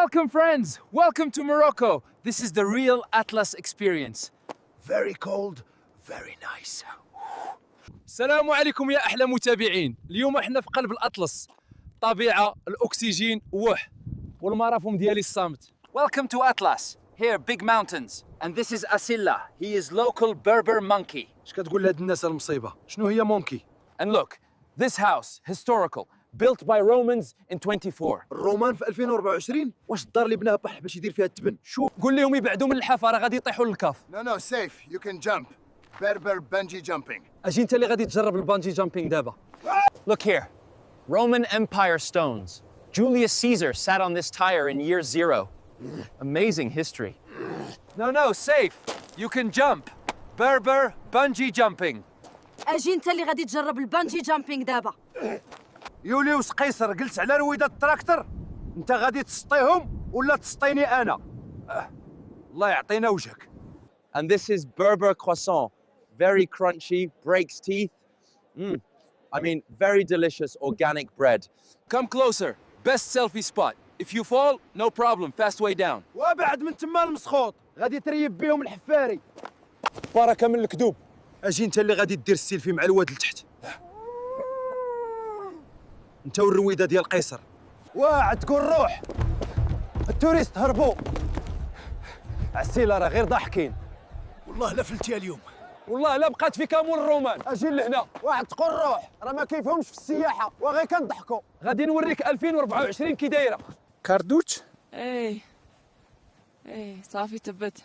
Welcome, friends. Welcome to Morocco. This is the real Atlas experience. Very cold, very nice. السلام عليكم يا أحلى متابعين. اليوم احنا في قلب الأطلس. طبيعة، الأكسجين، والمرافم ديالي الصامت. Welcome to Atlas. Here, big mountains. And this is Asilla. He is local Berber monkey. اش كتقول لهاد الناس المصيبة؟ شنو هي مونكي؟ And look, this house, historical, built by Romans in 24. الرومان في 2024 واش الدار اللي بناها بح باش يدير فيها التبن؟ شوف قول لهم يبعدوا من الحافة راه غادي يطيحوا للكاف. No, safe. You can jump. Berber bungee jumping. اجي انت اللي غادي تجرب البانجي جامبينغ دابا. Look here. Roman Empire stones. Julius Caesar sat on this tire in year 0. Amazing history. No, safe. You can jump. Berber bungee jumping. اجي انت اللي غادي تجرب البانجي جامبينغ دابا. يوليوس قيصر جلس على رويدة التراكتر، انت غادي تسطيهم ولا تسطيني انا؟ الله يعطينا وجهك. And this is Berber croissant. Very crunchy, breaks teeth. I mean, very delicious organic bread. Come closer. Best selfie spot. If you fall, no problem. Fast way down. وابعد من تما المسخوط، غادي تريب بيهم الحفاري. بركة من الكذوب. اجي انت اللي غادي دير السيلفي مع الواد لتحت. انت والرويده ديال قيصر. واعد تقول روح. التوريست هربوا. عسيلة راه غير ضاحكين. والله لا فلتيها اليوم. والله لا بقات في كامون الرومان. اجي لهنا، واحد تقول روح، راه ما كيفهمش في السياحه وغير كنضحكوا. غادي نوريك 2024 كي دايرة. كاردوتش؟ ايه صافي تبت.